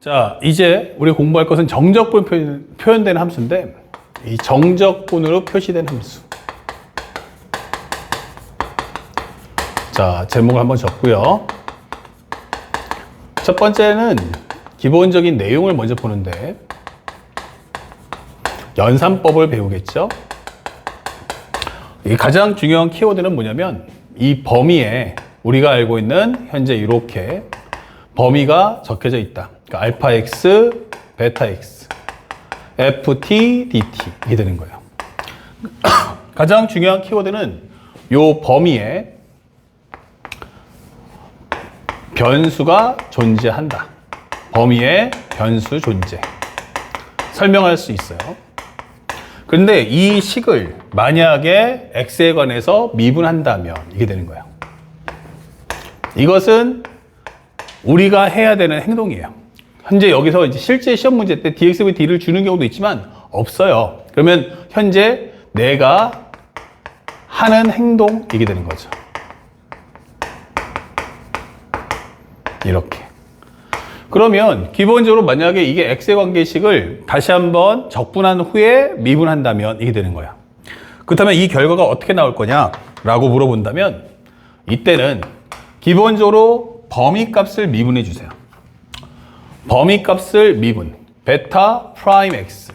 자, 이제 우리가 공부할 것은 정적분 표현되는 함수인데, 이 정적분으로 표시된 함수. 자, 제목을 한번 적고요. 첫 번째는 기본적인 내용을 먼저 보는데, 연산법을 배우겠죠? 이 가장 중요한 키워드는 뭐냐면, 이 범위에 우리가 알고 있는 현재 이렇게 범위가 적혀져 있다. 그러니까 알파 x, 베타 x, ft, dt 이게 되는 거예요. 가장 중요한 키워드는 이 범위에 변수가 존재한다. 범위에 변수 존재. 설명할 수 있어요. 그런데 이 식을 만약에 x에 관해서 미분한다면 이게 되는 거예요. 이것은 우리가 해야 되는 행동이에요. 현재 여기서 이제 실제 시험 문제 때 dx, d를 주는 경우도 있지만 없어요. 그러면 현재 내가 하는 행동 이게 되는 거죠. 이렇게. 그러면 기본적으로 만약에 이게 x의 관계식을 다시 한번 적분한 후에 미분한다면 이게 되는 거야. 그렇다면 이 결과가 어떻게 나올 거냐라고 물어본다면 이때는 기본적으로 범위값을 미분해 주세요. 범위값을 미분, 베타 프라임 x.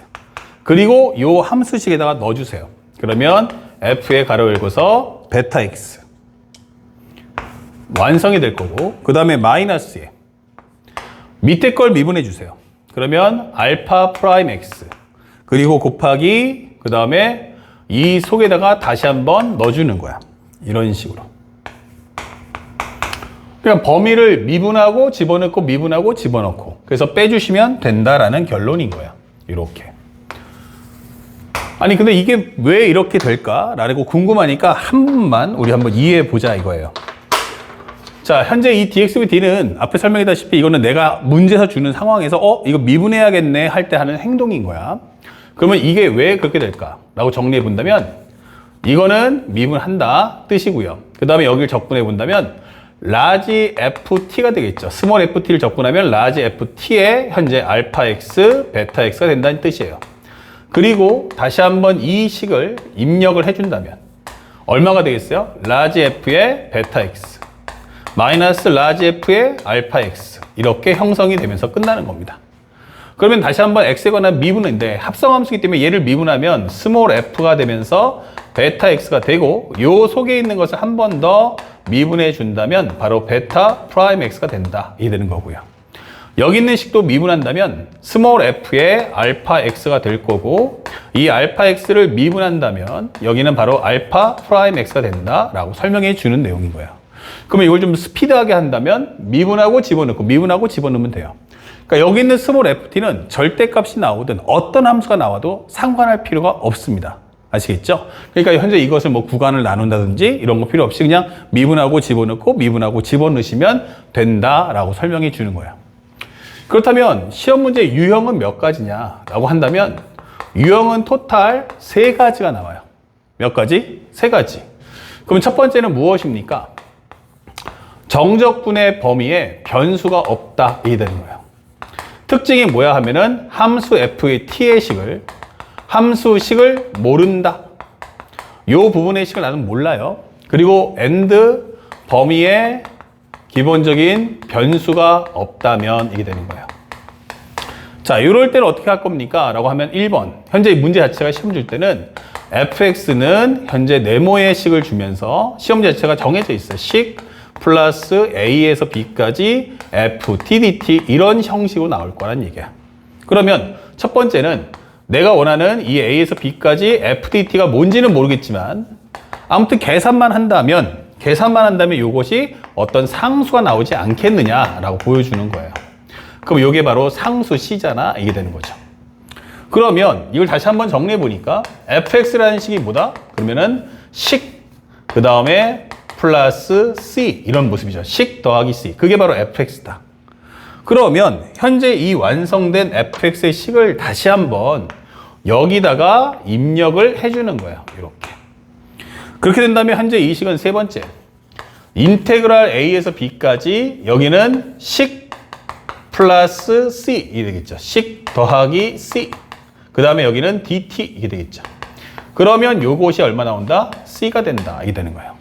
그리고 이 함수식에다가 넣어주세요. 그러면 f의 가로 열고서 베타 x. 완성이 될 거고, 그 다음에 마이너스에 밑에 걸 미분해 주세요. 그러면 알파 프라임 x. 그리고 곱하기, 그 다음에 이 속에다가 다시 한번 넣어주는 거야. 이런 식으로. 그러니까 범위를 미분하고 집어넣고 미분하고 집어넣고 그래서 빼주시면 된다라는 결론인 거야. 이렇게. 아니 근데 이게 왜 이렇게 될까라고 궁금하니까 한 번만 우리 한번 이해해 보자 이거예요. 자, 현재 이 dx, d는 앞에 설명했다시피 이거는 내가 문제에서 주는 상황에서 이거 미분해야겠네 할 때 하는 행동인 거야. 그러면 이게 왜 그렇게 될까라고 정리해 본다면 이거는 미분한다 뜻이고요. 그 다음에 여기를 적분해 본다면 라지 ft가 되겠죠. 스몰 ft를 적분하면 라지 ft에 현재 알파 x, 베타 x가 된다는 뜻이에요. 그리고 다시 한번 이 식을 입력을 해준다면 얼마가 되겠어요? 라지 f의 베타 x 마이너스 라지 f의 알파 x 이렇게 형성이 되면서 끝나는 겁니다. 그러면 다시 한번 x에 관한 미분인데 합성함수이기 때문에 얘를 미분하면 스몰 f가 되면서 베타 x가 되고 요 속에 있는 것을 한 번 더 미분해 준다면 바로 베타 프라임 x가 된다. 이게 되는 거고요. 여기 있는 식도 미분한다면 스몰 f의 알파 x가 될 거고 이 알파 x를 미분한다면 여기는 바로 알파 프라임 x가 된다라고 설명해 주는 내용인 거예요. 그러면 이걸 좀 스피드하게 한다면 미분하고 집어넣고 미분하고 집어넣으면 돼요. 그러니까 여기 있는 스몰 ft는 절대값이 나오든 어떤 함수가 나와도 상관할 필요가 없습니다. 아시겠죠? 그러니까 현재 이것을 뭐 구간을 나눈다든지 이런 거 필요 없이 그냥 미분하고 집어넣고 미분하고 집어넣으시면 된다라고 설명해 주는 거예요. 그렇다면 시험 문제 유형은 몇 가지냐라고 한다면 유형은 토탈 3가지가 나와요. 몇 가지? 3가지. 그럼 첫 번째는 무엇입니까? 정적분의 범위에 변수가 없다. 이게 되는 거예요. 특징이 뭐야 하면은 함수 f의 t의 식을 함수식을 모른다. 이 부분의 식을 나는 몰라요. 그리고 and 범위에 기본적인 변수가 없다면 이게 되는 거예요. 자, 이럴 때는 어떻게 할 겁니까? 라고 하면 1번. 현재 문제 자체가 시험 줄 때는 fx는 현재 네모의 식을 주면서 시험 자체가 정해져 있어요. 식 플러스 a에서 b까지 ft, dt 이런 형식으로 나올 거란 얘기야. 그러면 첫 번째는 내가 원하는 이 a에서 b까지 fdt가 뭔지는 모르겠지만 아무튼 계산만 한다면 이것이 어떤 상수가 나오지 않겠느냐라고 보여주는 거예요. 그럼 이게 바로 상수 c잖아. 이게 되는 거죠. 그러면 이걸 다시 한번 정리해 보니까 fx라는 식이 뭐다? 그러면은 식 그 다음에 플러스 c 이런 모습이죠. 식 더하기 c 그게 바로 fx다. 그러면 현재 이 완성된 fx의 식을 다시 한번 여기다가 입력을 해주는 거예요. 이렇게. 그렇게 된다면 현재 이 식은 세 번째. 인테그랄 a에서 b까지 여기는 식 플러스 C 이 되겠죠. 식 더하기 C. 그 다음에 여기는 dt 이게 되겠죠. 그러면 요것이 얼마 나온다? C가 된다. 이게 되는 거예요.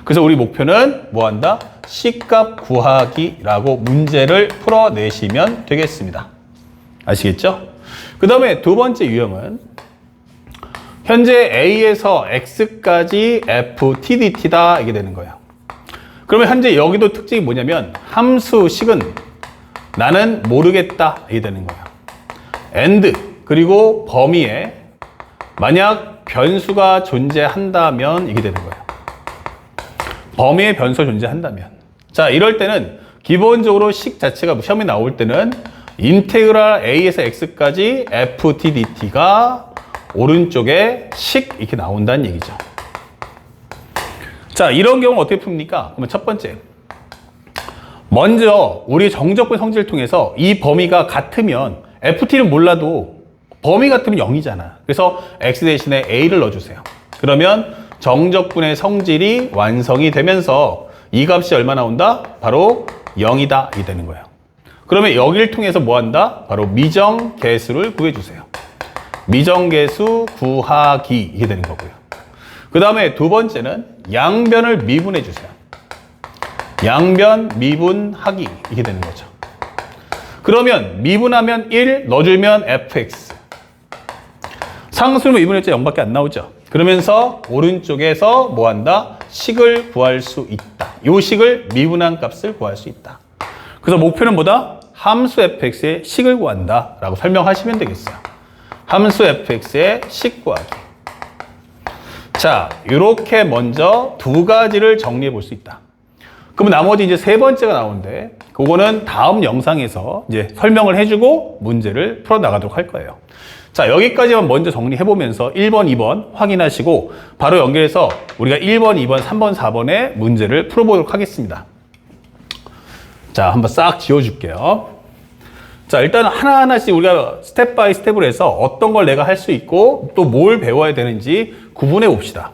그래서 우리 목표는 뭐 한다? C값 구하기라고 문제를 풀어내시면 되겠습니다. 아시겠죠? 그 다음에 두 번째 유형은 현재 A에서 X까지 FTDT다. 이게 되는 거예요. 그러면 현재 여기도 특징이 뭐냐면 함수식은 나는 모르겠다. 이게 되는 거예요. AND 그리고 범위에 만약 변수가 존재한다면 이게 되는 거예요. 범위에 변수가 존재한다면. 자, 이럴 때는 기본적으로 식 자체가 시험에 나올 때는 인테그랄 A에서 X까지 FTDT가 오른쪽에 식 이렇게 나온다는 얘기죠. 자, 이런 경우는 어떻게 풉니까? 그러면 첫 번째. 먼저 우리 정적분 성질을 통해서 이 범위가 같으면 FT는 몰라도 범위 같으면 0이잖아. 그래서 X 대신에 A를 넣어주세요. 그러면 정적분의 성질이 완성이 되면서 이 값이 얼마 나온다? 바로 0이다. 이 되는 거예요. 그러면 여기를 통해서 뭐 한다? 바로 미정계수를 구해주세요. 미정계수 구하기 이게 되는 거고요. 그 다음에 두 번째는 양변을 미분해 주세요. 양변 미분하기 이게 되는 거죠. 그러면 미분하면 1 넣어주면 fx. 상수를 미분했자 0밖에 안 나오죠. 그러면서 오른쪽에서 뭐 한다? 식을 구할 수 있다. 이 식을 미분한 값을 구할 수 있다. 그래서 목표는 뭐다? 함수 fx의 식을 구한다 라고 설명하시면 되겠어요. 함수 fx의 식 구하기. 자, 이렇게 먼저 두 가지를 정리해 볼 수 있다. 그럼 나머지 이제 세 번째가 나오는데 그거는 다음 영상에서 이제 설명을 해주고 문제를 풀어 나가도록 할 거예요. 자, 여기까지만 먼저 정리해 보면서 1번, 2번 확인하시고 바로 연결해서 우리가 1번, 2번, 3번, 4번의 문제를 풀어보도록 하겠습니다. 자, 한번 싹 지워줄게요. 자, 일단 하나하나씩 우리가 스텝 바이 스텝으로 해서 어떤 걸 내가 할 수 있고 또 뭘 배워야 되는지 구분해 봅시다.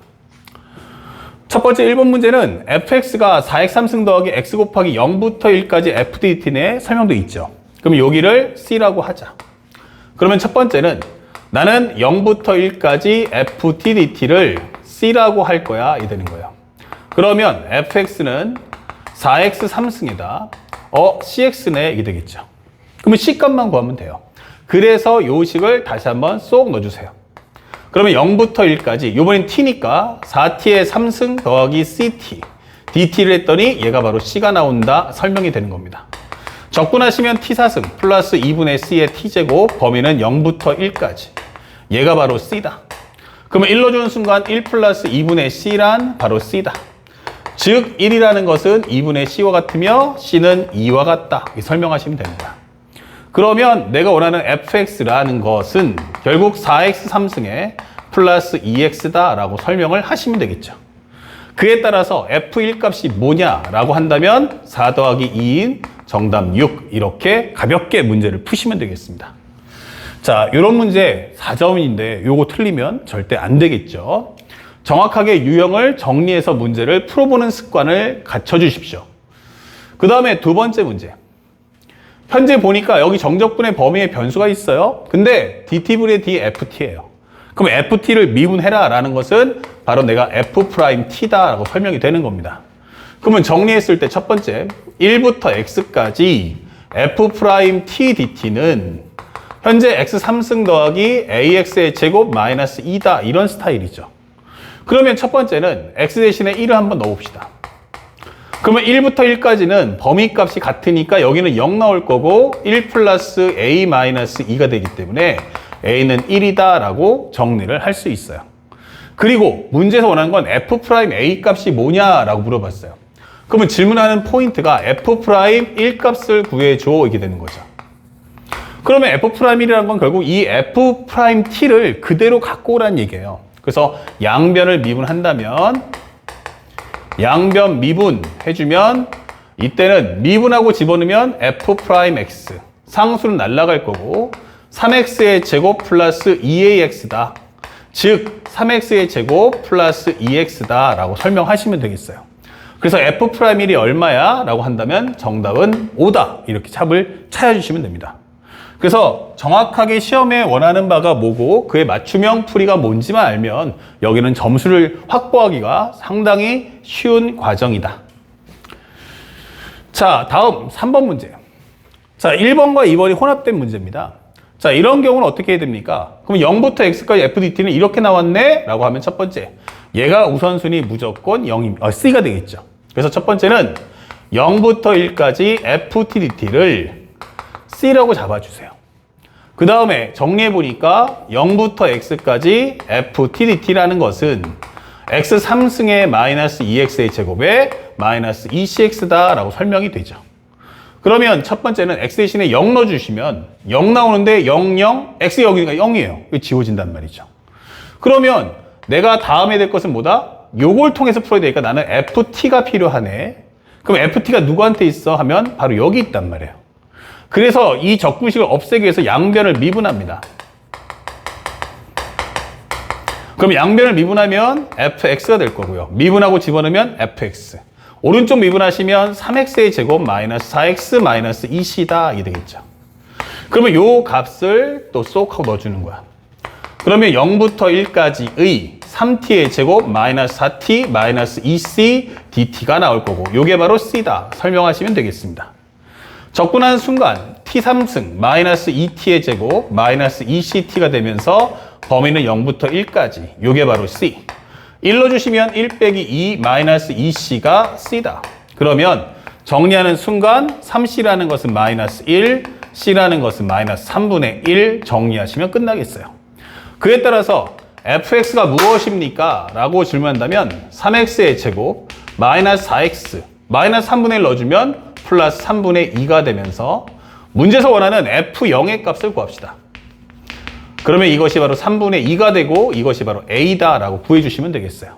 첫 번째 1번 문제는 fx가 4x 3승 더하기 x 곱하기 0부터 1까지 fdt 내 설명도 있죠. 그럼 여기를 c라고 하자. 그러면 첫 번째는 나는 0부터 1까지 ftdt를 c라고 할 거야. 이 되는 거예요. 그러면 fx는 4x 3승이다. cx네 이게 되겠죠. 그러면 c값만 구하면 돼요. 그래서 요 식을 다시 한번 쏙 넣어주세요. 그러면 0부터 1까지 이번엔 t니까 4t의 3승 더하기 ct dt를 했더니 얘가 바로 c가 나온다 설명이 되는 겁니다. 적분하시면 t4승 플러스 2분의 c의 t제곱 범위는 0부터 1까지 얘가 바로 c다. 그러면 1 넣어주는 순간 1 플러스 2분의 c란 바로 c다. 즉 1이라는 것은 2분의 c와 같으며 c는 2와 같다. 이렇게 설명하시면 됩니다. 그러면 내가 원하는 fx라는 것은 결국 4x 3승에 플러스 2x다 라고 설명을 하시면 되겠죠. 그에 따라서 f1 값이 뭐냐라고 한다면 4 더하기 2인 정답 6 이렇게 가볍게 문제를 푸시면 되겠습니다. 자, 이런 문제 4점인데 요거 틀리면 절대 안 되겠죠. 정확하게 유형을 정리해서 문제를 풀어보는 습관을 갖춰주십시오. 그 다음에 두 번째 문제. 현재 보니까 여기 정적분의 범위에 변수가 있어요. 근데 dt분의 dft예요. 그럼 ft를 미분해라 라는 것은 바로 내가 f't다 라고 설명이 되는 겁니다. 그러면 정리했을 때 첫 번째 1부터 x까지 f't dt는 현재 x 3승 더하기 ax의 제곱 마이너스 2다 이런 스타일이죠. 그러면 첫 번째는 x 대신에 1을 한번 넣어봅시다. 그러면 1부터 1까지는 범위값이 같으니까 여기는 0 나올 거고 1 플러스 a 마이너스 2가 되기 때문에 a는 1이다 라고 정리를 할 수 있어요. 그리고 문제에서 원하는 건 f'A 값이 뭐냐라고 물어봤어요. 그러면 질문하는 포인트가 f'A 값을 구해줘 이게 되는 거죠. 그러면 f'A라는 건 결국 이 f'T를 그대로 갖고 오라는 얘기예요. 그래서 양변을 미분한다면 양변 미분 해주면 이때는 미분하고 집어넣으면 f'x 상수는 날아갈 거고 3x의 제곱 플러스 2ax다. 즉 3x의 제곱 플러스 2x다 라고 설명하시면 되겠어요. 그래서 F'1이 얼마야? 라고 한다면 정답은 5다. 이렇게 답을 찾아주시면 됩니다. 그래서 정확하게 시험에 원하는 바가 뭐고 그의 맞춤형 풀이가 뭔지만 알면 여기는 점수를 확보하기가 상당히 쉬운 과정이다. 자, 다음 3번 문제. 자, 1번과 2번이 혼합된 문제입니다. 자, 이런 경우는 어떻게 해야 됩니까? 그럼 0부터 x까지 fdt는 이렇게 나왔네? 라고 하면 첫 번째, 얘가 우선순위 무조건 0입니다. C가 되겠죠. 그래서 첫 번째는 0부터 1까지 ftdt를 C라고 잡아주세요. 그 다음에 정리해보니까 0부터 x까지 ftdt라는 것은 x 3승의 마이너스 2x의 제곱에 마이너스 2cx다 라고 설명이 되죠. 그러면 첫 번째는 x 대신에 0 넣어주시면 0 나오는데 0, 0, x 여기가 0이에요. 이거 지워진단 말이죠. 그러면 내가 다음에 될 것은 뭐다? 요걸 통해서 풀어야 되니까 나는 ft가 필요하네. 그럼 ft가 누구한테 있어? 하면 바로 여기 있단 말이에요. 그래서 이 적분식을 없애기 위해서 양변을 미분합니다. 그럼 양변을 미분하면 fx가 될 거고요. 미분하고 집어넣으면 fx. 오른쪽 미분하시면 3x의 제곱 마이너스 4x 마이너스 2c다 이게 되겠죠. 그러면 요 값을 또 쏙 하고 넣어주는 거야. 그러면 0부터 1까지의 3t의 제곱 마이너스 4t 마이너스 2c dt가 나올 거고 요게 바로 c다 설명하시면 되겠습니다. 적분한 순간 t 3승 마이너스 2t의 제곱 마이너스 2ct가 되면서 범위는 0부터 1까지 요게 바로 c. 1 넣어주시면 1 빼기 2 마이너스 2c가 c다. 그러면 정리하는 순간 3c라는 것은 마이너스 1, c라는 것은 마이너스 3분의 1 정리하시면 끝나겠어요. 그에 따라서 fx가 무엇입니까? 라고 질문한다면 3x의 제곱 마이너스 4x 마이너스 3분의 1 넣어주면 플러스 3분의 2가 되면서 문제에서 원하는 f0의 값을 구합시다. 그러면 이것이 바로 3분의 2가 되고 이것이 바로 a다 라고 구해주시면 되겠어요.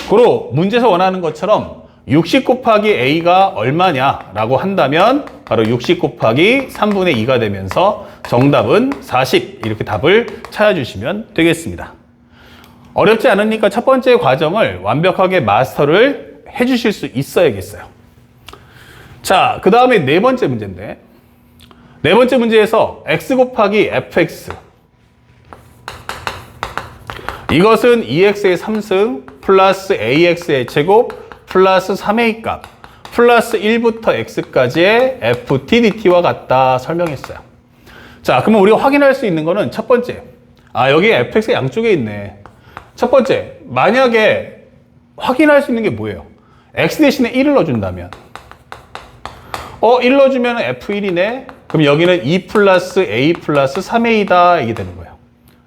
그리고 문제에서 원하는 것처럼 60 곱하기 a가 얼마냐 라고 한다면 바로 60 곱하기 3분의 2가 되면서 정답은 40 이렇게 답을 찾아주시면 되겠습니다. 어렵지 않으니까 첫 번째 과정을 완벽하게 마스터를 해주실 수 있어야겠어요. 자, 그 다음에 네 번째 문제인데 네 번째 문제에서 x 곱하기 fx 이것은 2x의 3승 플러스 ax의 제곱 플러스 3a 값 플러스 1부터 x까지의 ftdt와 같다 설명했어요. 자, 그러면 우리가 확인할 수 있는 거는 첫 번째, 여기 fx가 양쪽에 있네. 첫 번째, 만약에 확인할 수 있는 게 뭐예요? x 대신에 1을 넣어준다면 1 넣어주면 f1이네. 그럼 여기는 2 플러스 a 플러스 3a다 이게 되는 거예요.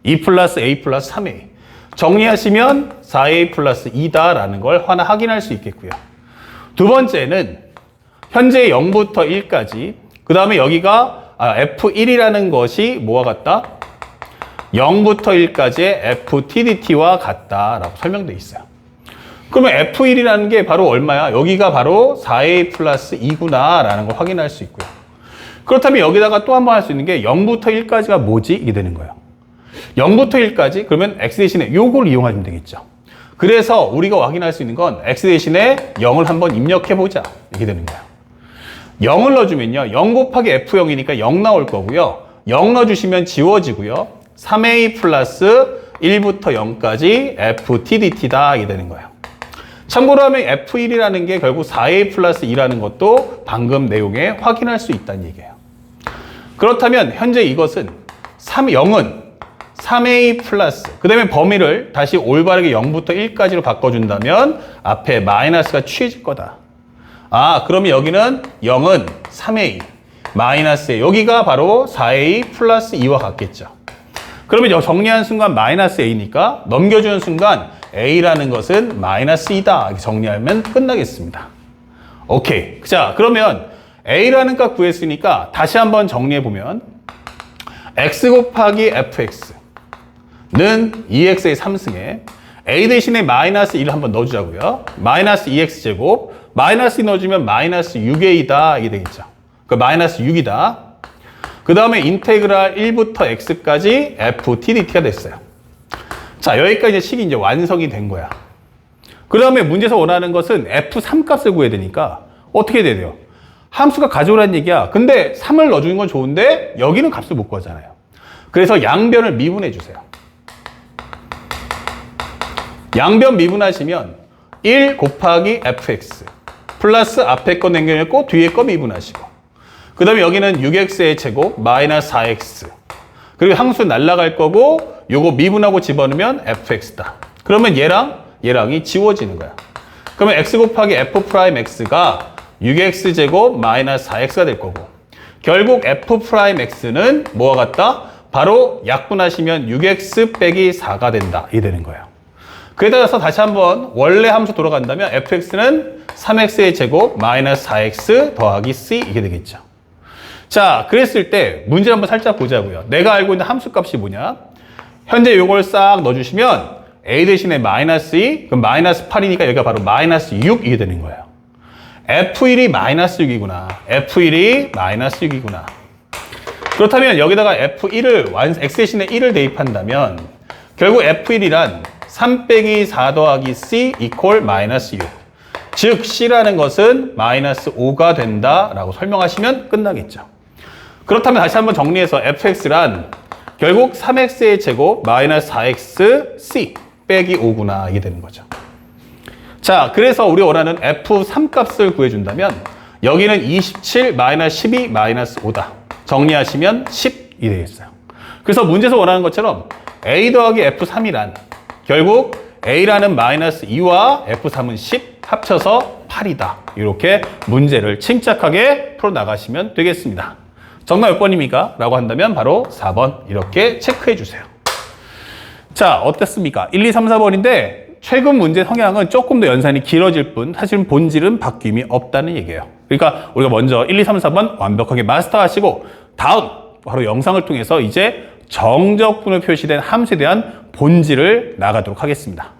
2 플러스 a 플러스 3a 정리하시면 4a 플러스 2다 라는 걸 하나 확인할 수 있겠고요. 두 번째는 현재 0부터 1까지 그 다음에 여기가 f1이라는 것이 뭐와 같다? 0부터 1까지의 ftdt와 같다 라고 설명되어 있어요. 그러면 f1이라는 게 바로 얼마야? 여기가 바로 4a 플러스 2구나 라는 걸 확인할 수 있고요. 그렇다면 여기다가 또 한 번 할 수 있는 게 0부터 1까지가 뭐지? 이게 되는 거예요. 0부터 1까지 그러면 x 대신에 요걸 이용하면 되겠죠. 그래서 우리가 확인할 수 있는 건 x 대신에 0을 한번 입력해보자 이렇게 되는 거예요. 0을 넣어주면요 0 곱하기 f0이니까 0 나올 거고요. 0 넣어주시면 지워지고요. 3a 플러스 1부터 0까지 ftdt다 이게 되는 거예요. 참고로 하면 f1이라는 게 결국 4a 플러스 2라는 것도 방금 내용에 확인할 수 있다는 얘기예요. 그렇다면 현재 이것은 0은 3a 플러스 그 다음에 범위를 다시 올바르게 0부터 1까지로 바꿔준다면 앞에 마이너스가 취해질 거다. 그러면 여기는 0은 3a 마이너스에 여기가 바로 4a 플러스 2와 같겠죠. 그러면 정리하는 순간 마이너스 a니까 넘겨주는 순간 a라는 것은 마이너스 2다 이렇게 정리하면 끝나겠습니다. 오케이. 자, 그러면 a라는 값 구했으니까 다시 한번 정리해보면 x 곱하기 fx 는 2x의 3승에 a 대신에 마이너스 1을 한번 넣어주자고요. 마이너스 2x제곱 마이너스 2 넣어주면 마이너스 6a다 이게 되겠죠. 그 마이너스 6이다. 그 다음에 인테그랄 1부터 x까지 ftdt가 됐어요. 자, 여기까지 식이 이제 완성이 된 거야. 그 다음에 문제에서 원하는 것은 F3 값을 구해야 되니까 어떻게 해야 돼요? 함수가 가져오라는 얘기야. 근데 3을 넣어주는 건 좋은데 여기는 값을 못 구하잖아요. 그래서 양변을 미분해 주세요. 양변 미분하시면 1 곱하기 fx 플러스 앞에 거 남겨놓고 뒤에 거 미분하시고 그 다음에 여기는 6x의 제곱 마이너스 4x 그리고 항수 날라갈 거고 요거 미분하고 집어넣으면 fx다. 그러면 얘랑이 지워지는 거야. 그러면 x 곱하기 f 프라임 x가 6x 제곱 마이너스 4x가 될 거고 결국 f 프라임 x는 뭐와 같다? 바로 약분하시면 6x 빼기 4가 된다. 이 되는 거예요. 그에 따라서 다시 한번 원래 함수 돌아간다면 fx는 3x의 제곱 마이너스 4x 더하기 c 이게 되겠죠. 자, 그랬을 때 문제를 한번 살짝 보자고요. 내가 알고 있는 함수 값이 뭐냐? 현재 요걸 싹 넣어주시면 a 대신에 마이너스 2, 그럼 마이너스 8이니까 여기가 바로 마이너스 6 이게 되는 거예요. F1이 마이너스 6이구나. F1이 마이너스 6이구나. 그렇다면 여기다가 F1을 X 대신에 1을 대입한다면 결국 F1이란 3 빼기 4 더하기 C 이퀄 마이너스 6. 즉 C라는 것은 마이너스 5가 된다라고 설명하시면 끝나겠죠. 그렇다면 다시 한번 정리해서 fx란 결국 3x의 제곱 마이너스 4x C 빼기 5구나 이게 되는 거죠. 자, 그래서 우리 원하는 F3 값을 구해준다면 여기는 27 마이너스 12 마이너스 5다. 정리하시면 10이 되겠어요. 그래서 문제에서 원하는 것처럼 A 더하기 F3이란 결국 A라는 마이너스 2와 F3은 10 합쳐서 8이다. 이렇게 문제를 침착하게 풀어나가시면 되겠습니다. 정답 몇 번입니까? 라고 한다면 바로 4번 이렇게 체크해 주세요. 자, 어땠습니까? 1, 2, 3, 4번인데 최근 문제 성향은 조금 더 연산이 길어질 뿐 사실은 본질은 바뀜이 없다는 얘기예요. 그러니까 우리가 먼저 1, 2, 3, 4번 완벽하게 마스터하시고 다음 바로 영상을 통해서 이제 정적분으로 표시된 함수에 대한 본질을 나가도록 하겠습니다.